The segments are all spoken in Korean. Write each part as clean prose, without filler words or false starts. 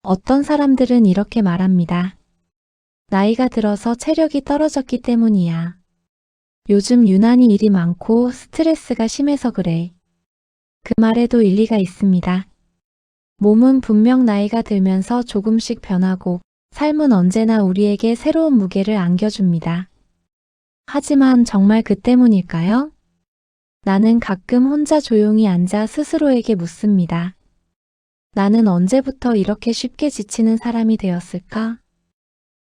어떤 사람들은 이렇게 말합니다. 나이가 들어서 체력이 떨어졌기 때문이야. 요즘 유난히 일이 많고 스트레스가 심해서 그래. 그 말에도 일리가 있습니다. 몸은 분명 나이가 들면서 조금씩 변하고 삶은 언제나 우리에게 새로운 무게를 안겨줍니다. 하지만 정말 그 때문일까요? 나는 가끔 혼자 조용히 앉아 스스로에게 묻습니다. 나는 언제부터 이렇게 쉽게 지치는 사람이 되었을까?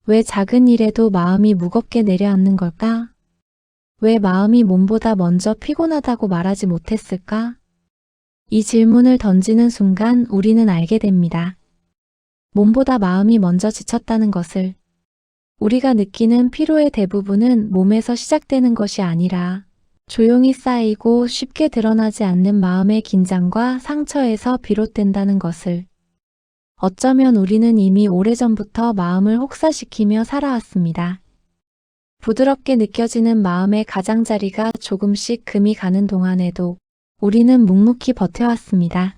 왜 작은 일에도 마음이 무겁게 내려앉는 걸까? 왜 마음이 몸보다 먼저 피곤하다고 말하지 못했을까? 이 질문을 던지는 순간 우리는 알게 됩니다. 몸보다 마음이 먼저 지쳤다는 것을. 우리가 느끼는 피로의 대부분은 몸에서 시작되는 것이 아니라 조용히 쌓이고 쉽게 드러나지 않는 마음의 긴장과 상처에서 비롯된다는 것을. 어쩌면 우리는 이미 오래전부터 마음을 혹사시키며 살아왔습니다. 부드럽게 느껴지는 마음의 가장자리가 조금씩 금이 가는 동안에도 우리는 묵묵히 버텨왔습니다.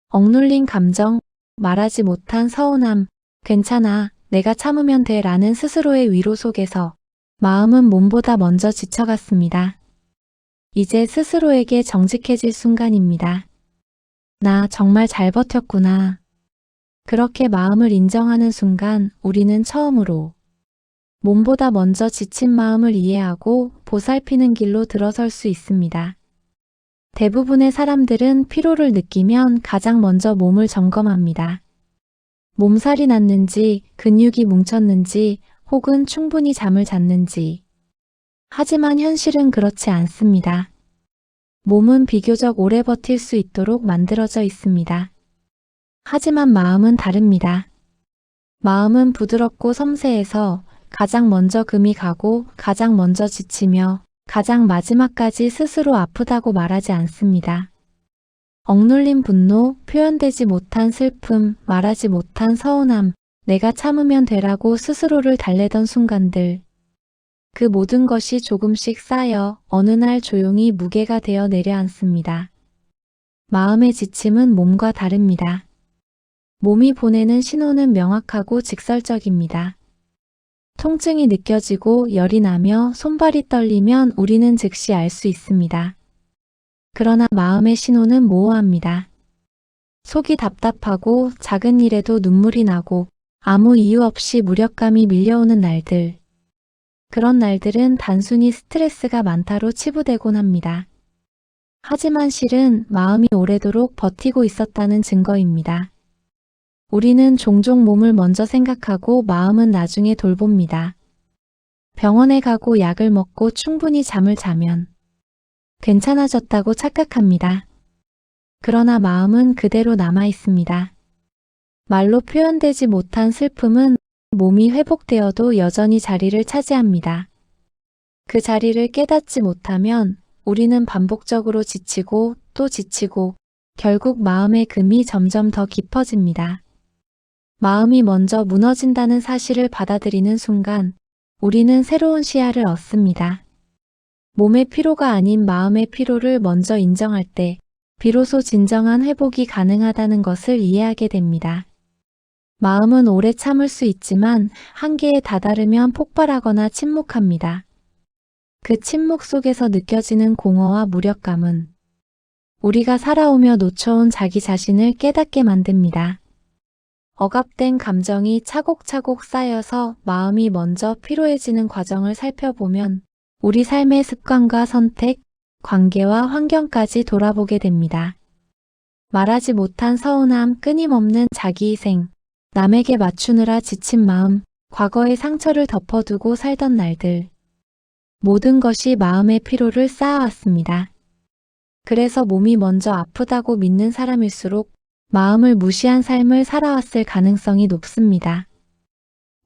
억눌린 감정, 말하지 못한 서운함, 괜찮아, 내가 참으면 돼 라는 스스로의 위로 속에서 마음은 몸보다 먼저 지쳐갔습니다. 이제 스스로에게 정직해질 순간입니다. 나 정말 잘 버텼구나. 그렇게 마음을 인정하는 순간 우리는 처음으로 몸보다 먼저 지친 마음을 이해하고 보살피는 길로 들어설 수 있습니다. 대부분의 사람들은 피로를 느끼면 가장 먼저 몸을 점검합니다. 몸살이 났는지, 근육이 뭉쳤는지, 혹은 충분히 잠을 잤는지. 하지만 현실은 그렇지 않습니다. 몸은 비교적 오래 버틸 수 있도록 만들어져 있습니다. 하지만 마음은 다릅니다. 마음은 부드럽고 섬세해서 가장 먼저 금이 가고 가장 먼저 지치며 가장 마지막까지 스스로 아프다고 말하지 않습니다. 억눌린 분노, 표현되지 못한 슬픔, 말하지 못한 서운함, 내가 참으면 되라고 스스로를 달래던 순간들. 그 모든 것이 조금씩 쌓여 어느 날 조용히 무게가 되어 내려앉습니다. 마음의 지침은 몸과 다릅니다. 몸이 보내는 신호는 명확하고 직설적입니다. 통증이 느껴지고 열이 나며 손발이 떨리면 우리는 즉시 알 수 있습니다. 그러나 마음의 신호는 모호합니다. 속이 답답하고 작은 일에도 눈물이 나고 아무 이유 없이 무력감이 밀려오는 날들. 그런 날들은 단순히 스트레스가 많다로 치부되곤 합니다. 하지만 실은 마음이 오래도록 버티고 있었다는 증거입니다. 우리는 종종 몸을 먼저 생각하고 마음은 나중에 돌봅니다. 병원에 가고 약을 먹고 충분히 잠을 자면 괜찮아졌다고 착각합니다. 그러나 마음은 그대로 남아 있습니다. 말로 표현되지 못한 슬픔은 몸이 회복되어도 여전히 자리를 차지합니다. 그 자리를 깨닫지 못하면 우리는 반복적으로 지치고 또 지치고 결국 마음의 금이 점점 더 깊어집니다. 마음이 먼저 무너진다는 사실을 받아들이는 순간 우리는 새로운 시야를 얻습니다. 몸의 피로가 아닌 마음의 피로를 먼저 인정할 때 비로소 진정한 회복이 가능하다는 것을 이해하게 됩니다. 마음은 오래 참을 수 있지만 한계에 다다르면 폭발하거나 침묵합니다. 그 침묵 속에서 느껴지는 공허와 무력감은 우리가 살아오며 놓쳐온 자기 자신을 깨닫게 만듭니다. 억압된 감정이 차곡차곡 쌓여서 마음이 먼저 피로해지는 과정을 살펴보면 우리 삶의 습관과 선택, 관계와 환경까지 돌아보게 됩니다. 말하지 못한 서운함, 끊임없는 자기희생, 남에게 맞추느라 지친 마음, 과거의 상처를 덮어두고 살던 날들. 모든 것이 마음의 피로를 쌓아왔습니다. 그래서 몸이 먼저 아프다고 믿는 사람일수록 마음을 무시한 삶을 살아왔을 가능성이 높습니다.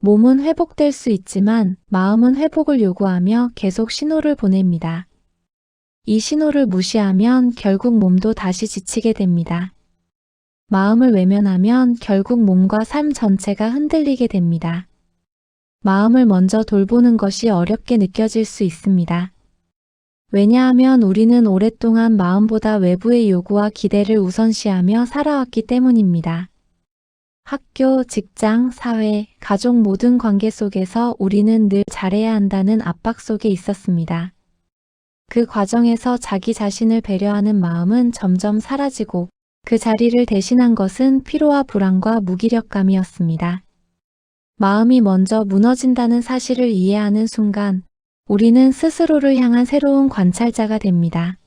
몸은 회복될 수 있지만 마음은 회복을 요구하며 계속 신호를 보냅니다. 이 신호를 무시하면 결국 몸도 다시 지치게 됩니다. 마음을 외면하면 결국 몸과 삶 전체가 흔들리게 됩니다. 마음을 먼저 돌보는 것이 어렵게 느껴질 수 있습니다. 왜냐하면 우리는 오랫동안 마음보다 외부의 요구와 기대를 우선시하며 살아왔기 때문입니다. 학교, 직장, 사회, 가족 모든 관계 속에서 우리는 늘 잘해야 한다는 압박 속에 있었습니다. 그 과정에서 자기 자신을 배려하는 마음은 점점 사라지고 그 자리를 대신한 것은 피로와 불안과 무기력감이었습니다. 마음이 먼저 무너진다는 사실을 이해하는 순간 우리는 스스로를 향한 새로운 관찰자가 됩니다.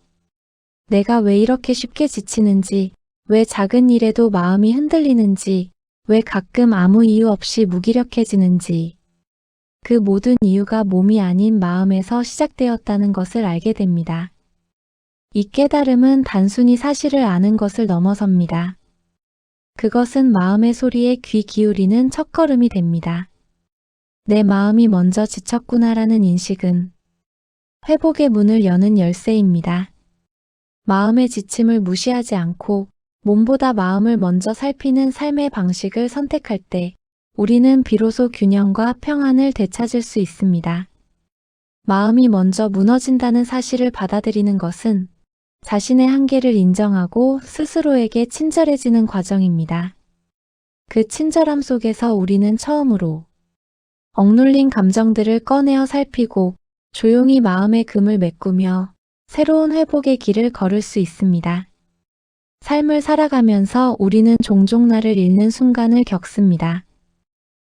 내가 왜 이렇게 쉽게 지치는지, 왜 작은 일에도 마음이 흔들리는지, 왜 가끔 아무 이유 없이 무기력해지는지, 그 모든 이유가 몸이 아닌 마음에서 시작되었다는 것을 알게 됩니다. 이 깨달음은 단순히 사실을 아는 것을 넘어섭니다. 그것은 마음의 소리에 귀 기울이는 첫걸음이 됩니다. 내 마음이 먼저 지쳤구나라는 인식은 회복의 문을 여는 열쇠입니다. 마음의 지침을 무시하지 않고 몸보다 마음을 먼저 살피는 삶의 방식을 선택할 때 우리는 비로소 균형과 평안을 되찾을 수 있습니다. 마음이 먼저 무너진다는 사실을 받아들이는 것은 자신의 한계를 인정하고 스스로에게 친절해지는 과정입니다. 그 친절함 속에서 우리는 처음으로 억눌린 감정들을 꺼내어 살피고 조용히 마음의 금을 메꾸며 새로운 회복의 길을 걸을 수 있습니다. 삶을 살아가면서 우리는 종종 나를 잃는 순간을 겪습니다.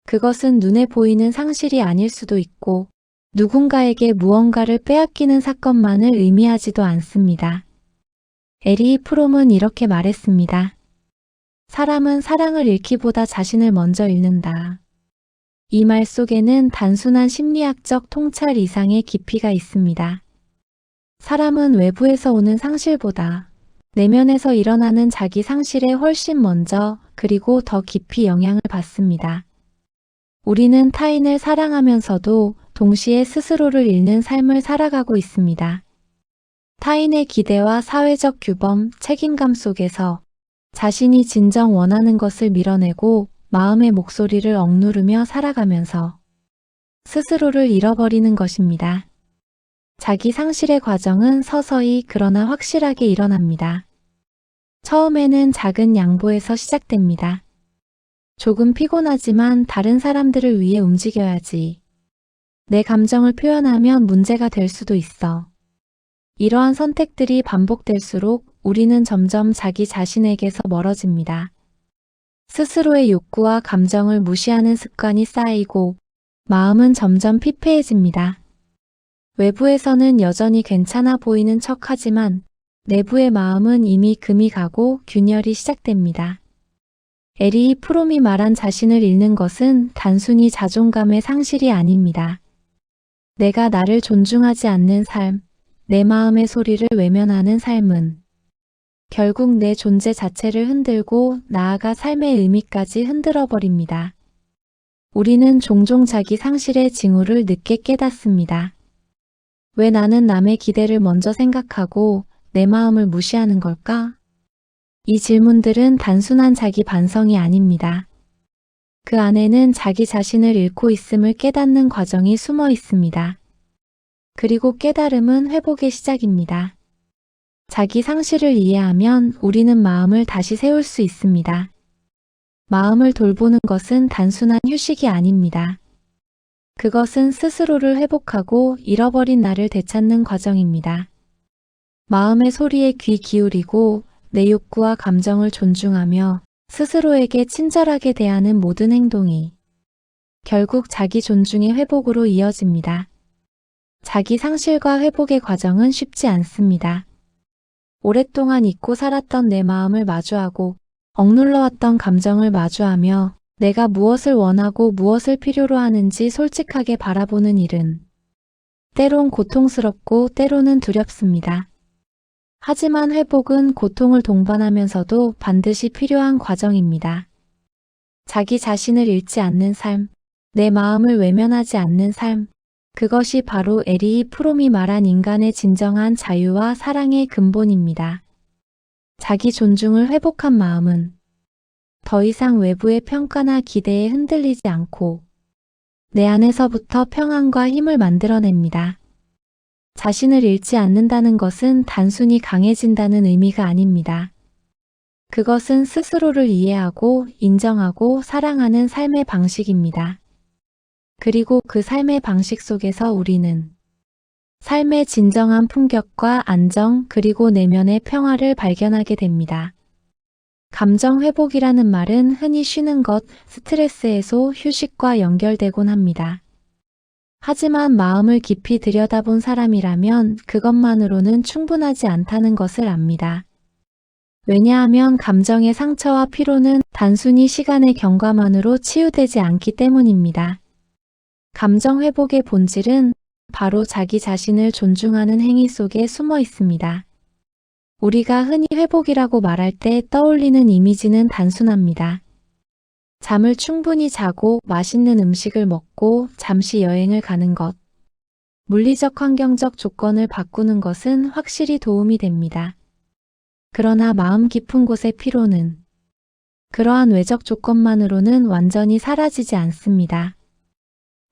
그것은 눈에 보이는 상실이 아닐 수도 있고 누군가에게 무언가를 빼앗기는 사건만을 의미하지도 않습니다. 에리 프롬은 이렇게 말했습니다. 사람은 사랑을 잃기보다 자신을 먼저 잃는다. 이 말 속에는 단순한 심리학적 통찰 이상의 깊이가 있습니다. 사람은 외부에서 오는 상실보다 내면에서 일어나는 자기 상실에 훨씬 먼저 그리고 더 깊이 영향을 받습니다. 우리는 타인을 사랑하면서도 동시에 스스로를 잃는 삶을 살아가고 있습니다. 타인의 기대와 사회적 규범, 책임감 속에서 자신이 진정 원하는 것을 밀어내고 마음의 목소리를 억누르며 살아가면서 스스로를 잃어버리는 것입니다. 자기 상실의 과정은 서서히 그러나 확실하게 일어납니다. 처음에는 작은 양보에서 시작됩니다. 조금 피곤하지만 다른 사람들을 위해 움직여야지. 내 감정을 표현하면 문제가 될 수도 있어. 이러한 선택들이 반복될수록 우리는 점점 자기 자신에게서 멀어집니다. 스스로의 욕구와 감정을 무시하는 습관이 쌓이고 마음은 점점 피폐해집니다. 외부에서는 여전히 괜찮아 보이는 척하지만 내부의 마음은 이미 금이 가고 균열이 시작됩니다. 에리 프롬이 말한 자신을 잃는 것은 단순히 자존감의 상실이 아닙니다. 내가 나를 존중하지 않는 삶, 내 마음의 소리를 외면하는 삶은 결국 내 존재 자체를 흔들고 나아가 삶의 의미까지 흔들어 버립니다. 우리는 종종 자기 상실의 징후를 늦게 깨닫습니다. 왜 나는 남의 기대를 먼저 생각하고 내 마음을 무시하는 걸까? 이 질문들은 단순한 자기 반성이 아닙니다. 그 안에는 자기 자신을 잃고 있음을 깨닫는 과정이 숨어 있습니다. 그리고 깨달음은 회복의 시작입니다. 자기 상실을 이해하면 우리는 마음을 다시 세울 수 있습니다. 마음을 돌보는 것은 단순한 휴식이 아닙니다. 그것은 스스로를 회복하고 잃어버린 나를 되찾는 과정입니다. 마음의 소리에 귀 기울이고 내 욕구와 감정을 존중하며 스스로에게 친절하게 대하는 모든 행동이 결국 자기 존중의 회복으로 이어집니다. 자기 상실과 회복의 과정은 쉽지 않습니다. 오랫동안 잊고 살았던 내 마음을 마주하고 억눌러왔던 감정을 마주하며 내가 무엇을 원하고 무엇을 필요로 하는지 솔직하게 바라보는 일은 때론 고통스럽고 때로는 두렵습니다. 하지만 회복은 고통을 동반하면서도 반드시 필요한 과정입니다. 자기 자신을 잃지 않는 삶, 내 마음을 외면하지 않는 삶, 그것이 바로 에리 프롬이 말한 인간의 진정한 자유와 사랑의 근본입니다. 자기 존중을 회복한 마음은 더 이상 외부의 평가나 기대에 흔들리지 않고 내 안에서부터 평안과 힘을 만들어냅니다. 자신을 잃지 않는다는 것은 단순히 강해진다는 의미가 아닙니다. 그것은 스스로를 이해하고 인정하고 사랑하는 삶의 방식입니다. 그리고 그 삶의 방식 속에서 우리는 삶의 진정한 품격과 안정 그리고 내면의 평화를 발견하게 됩니다. 감정 회복이라는 말은 흔히 쉬는 것, 스트레스 해소, 휴식과 연결되곤 합니다. 하지만 마음을 깊이 들여다본 사람이라면 그것만으로는 충분하지 않다는 것을 압니다. 왜냐하면 감정의 상처와 피로는 단순히 시간의 경과만으로 치유되지 않기 때문입니다. 감정 회복의 본질은 바로 자기 자신을 존중하는 행위 속에 숨어 있습니다. 우리가 흔히 회복이라고 말할 때 떠올리는 이미지는 단순합니다. 잠을 충분히 자고 맛있는 음식을 먹고 잠시 여행을 가는 것. 물리적 환경적 조건을 바꾸는 것은 확실히 도움이 됩니다. 그러나 마음 깊은 곳의 피로는 그러한 외적 조건만으로는 완전히 사라지지 않습니다.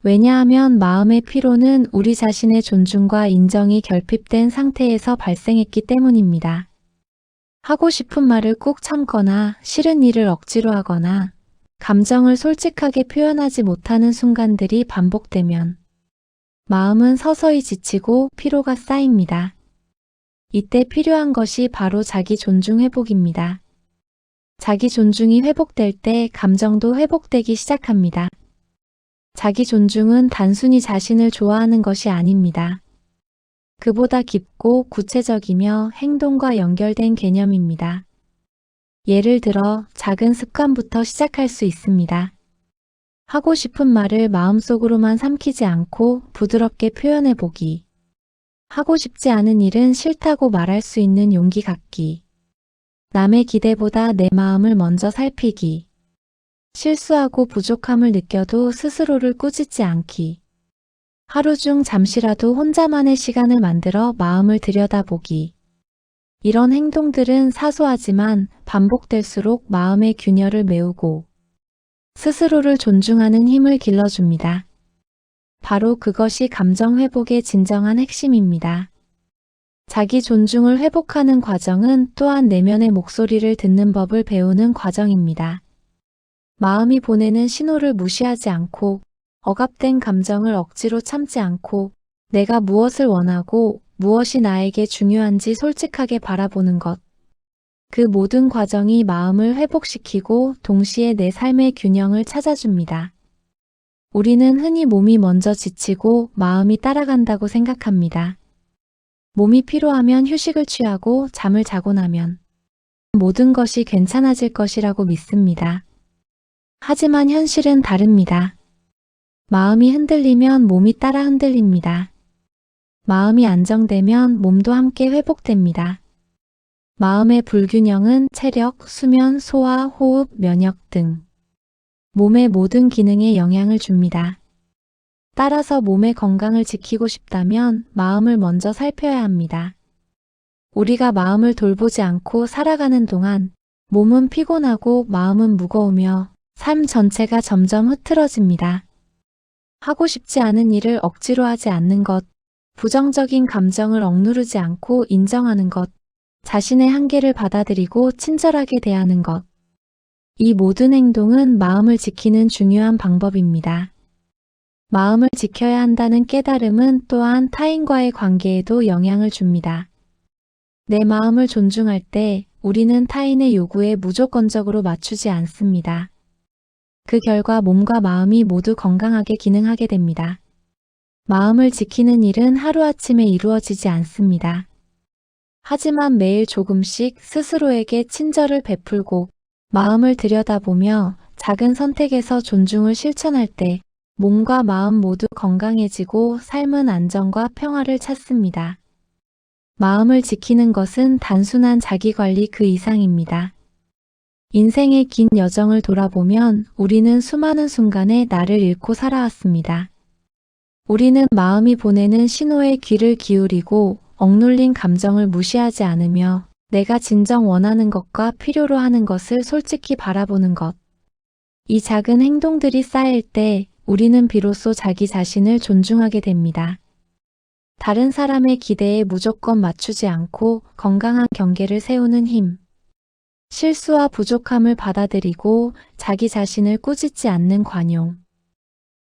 왜냐하면 마음의 피로는 우리 자신의 존중과 인정이 결핍된 상태에서 발생했기 때문입니다. 하고 싶은 말을 꾹 참거나 싫은 일을 억지로 하거나 감정을 솔직하게 표현하지 못하는 순간들이 반복되면 마음은 서서히 지치고 피로가 쌓입니다. 이때 필요한 것이 바로 자기 존중 회복입니다. 자기 존중이 회복될 때 감정도 회복되기 시작합니다. 자기 존중은 단순히 자신을 좋아하는 것이 아닙니다. 그보다 깊고 구체적이며 행동과 연결된 개념입니다. 예를 들어 작은 습관부터 시작할 수 있습니다. 하고 싶은 말을 마음속으로만 삼키지 않고 부드럽게 표현해 보기. 하고 싶지 않은 일은 싫다고 말할 수 있는 용기 갖기. 남의 기대보다 내 마음을 먼저 살피기. 실수하고 부족함을 느껴도 스스로를 꾸짖지 않기. 하루 중 잠시라도 혼자만의 시간을 만들어 마음을 들여다보기. 이런 행동들은 사소하지만 반복될수록 마음의 균열을 메우고 스스로를 존중하는 힘을 길러줍니다. 바로 그것이 감정 회복의 진정한 핵심입니다. 자기 존중을 회복하는 과정은 또한 내면의 목소리를 듣는 법을 배우는 과정입니다. 마음이 보내는 신호를 무시하지 않고 억압된 감정을 억지로 참지 않고 내가 무엇을 원하고 무엇이 나에게 중요한지 솔직하게 바라보는 것. 그 모든 과정이 마음을 회복시키고 동시에 내 삶의 균형을 찾아줍니다. 우리는 흔히 몸이 먼저 지치고 마음이 따라간다고 생각합니다. 몸이 피로하면 휴식을 취하고 잠을 자고 나면 모든 것이 괜찮아질 것이라고 믿습니다. 하지만 현실은 다릅니다. 마음이 흔들리면 몸이 따라 흔들립니다. 마음이 안정되면 몸도 함께 회복됩니다. 마음의 불균형은 체력, 수면, 소화, 호흡, 면역 등 몸의 모든 기능에 영향을 줍니다. 따라서 몸의 건강을 지키고 싶다면 마음을 먼저 살펴야 합니다. 우리가 마음을 돌보지 않고 살아가는 동안 몸은 피곤하고 마음은 무거우며 삶 전체가 점점 흐트러집니다. 하고 싶지 않은 일을 억지로 하지 않는 것, 부정적인 감정을 억누르지 않고 인정하는 것, 자신의 한계를 받아들이고 친절하게 대하는 것. 이 모든 행동은 마음을 지키는 중요한 방법입니다. 마음을 지켜야 한다는 깨달음은 또한 타인과의 관계에도 영향을 줍니다. 내 마음을 존중할 때 우리는 타인의 요구에 무조건적으로 맞추지 않습니다. 그 결과 몸과 마음이 모두 건강하게 기능하게 됩니다. 마음을 지키는 일은 하루아침에 이루어지지 않습니다. 하지만 매일 조금씩 스스로에게 친절을 베풀고 마음을 들여다보며 작은 선택에서 존중을 실천할 때 몸과 마음 모두 건강해지고 삶은 안정과 평화를 찾습니다. 마음을 지키는 것은 단순한 자기관리 그 이상입니다. 인생의 긴 여정을 돌아보면 우리는 수많은 순간에 나를 잃고 살아왔습니다. 우리는 마음이 보내는 신호에 귀를 기울이고 억눌린 감정을 무시하지 않으며 내가 진정 원하는 것과 필요로 하는 것을 솔직히 바라보는 것. 이 작은 행동들이 쌓일 때 우리는 비로소 자기 자신을 존중하게 됩니다. 다른 사람의 기대에 무조건 맞추지 않고 건강한 경계를 세우는 힘. 실수와 부족함을 받아들이고 자기 자신을 꾸짖지 않는 관용.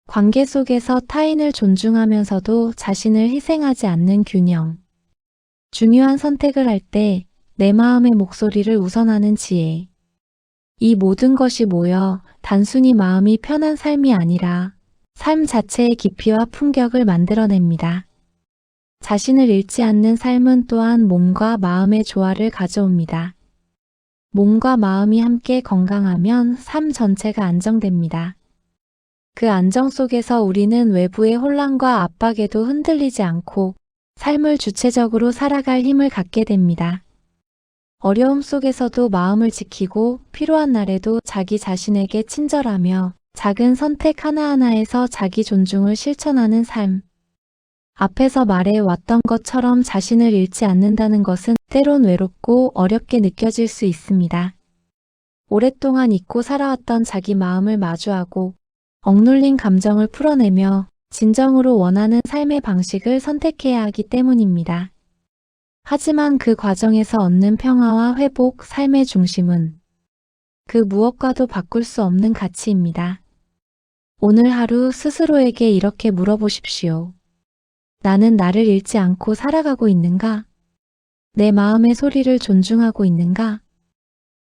관계 속에서 타인을 존중하면서도 자신을 희생하지 않는 균형. 중요한 선택을 할 때 내 마음의 목소리를 우선하는 지혜. 이 모든 것이 모여 단순히 마음이 편한 삶이 아니라 삶 자체의 깊이와 품격을 만들어냅니다. 자신을 잃지 않는 삶은 또한 몸과 마음의 조화를 가져옵니다. 몸과 마음이 함께 건강하면 삶 전체가 안정됩니다. 그 안정 속에서 우리는 외부의 혼란과 압박에도 흔들리지 않고 삶을 주체적으로 살아갈 힘을 갖게 됩니다. 어려움 속에서도 마음을 지키고 필요한 날에도 자기 자신에게 친절하며 작은 선택 하나하나에서 자기 존중을 실천하는 삶. 앞에서 말해 왔던 것처럼 자신을 잃지 않는다는 것은 때론 외롭고 어렵게 느껴질 수 있습니다. 오랫동안 잊고 살아왔던 자기 마음을 마주하고 억눌린 감정을 풀어내며 진정으로 원하는 삶의 방식을 선택해야 하기 때문입니다. 하지만 그 과정에서 얻는 평화와 회복, 삶의 중심은 그 무엇과도 바꿀 수 없는 가치입니다. 오늘 하루 스스로에게 이렇게 물어보십시오. 나는 나를 잃지 않고 살아가고 있는가? 내 마음의 소리를 존중하고 있는가?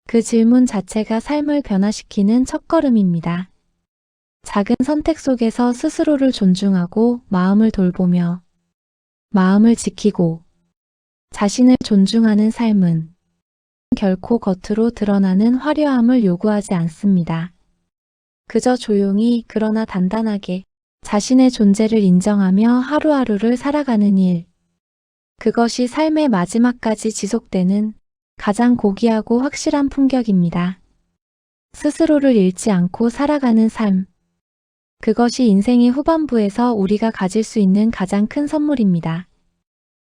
그 질문 자체가 삶을 변화시키는 첫걸음입니다. 작은 선택 속에서 스스로를 존중하고 마음을 돌보며 마음을 지키고 자신을 존중하는 삶은 결코 겉으로 드러나는 화려함을 요구하지 않습니다. 그저 조용히 그러나 단단하게 자신의 존재를 인정하며 하루하루를 살아가는 일. 그것이 삶의 마지막까지 지속되는 가장 고귀하고 확실한 품격입니다. 스스로를 잃지 않고 살아가는 삶. 그것이 인생의 후반부에서 우리가 가질 수 있는 가장 큰 선물입니다.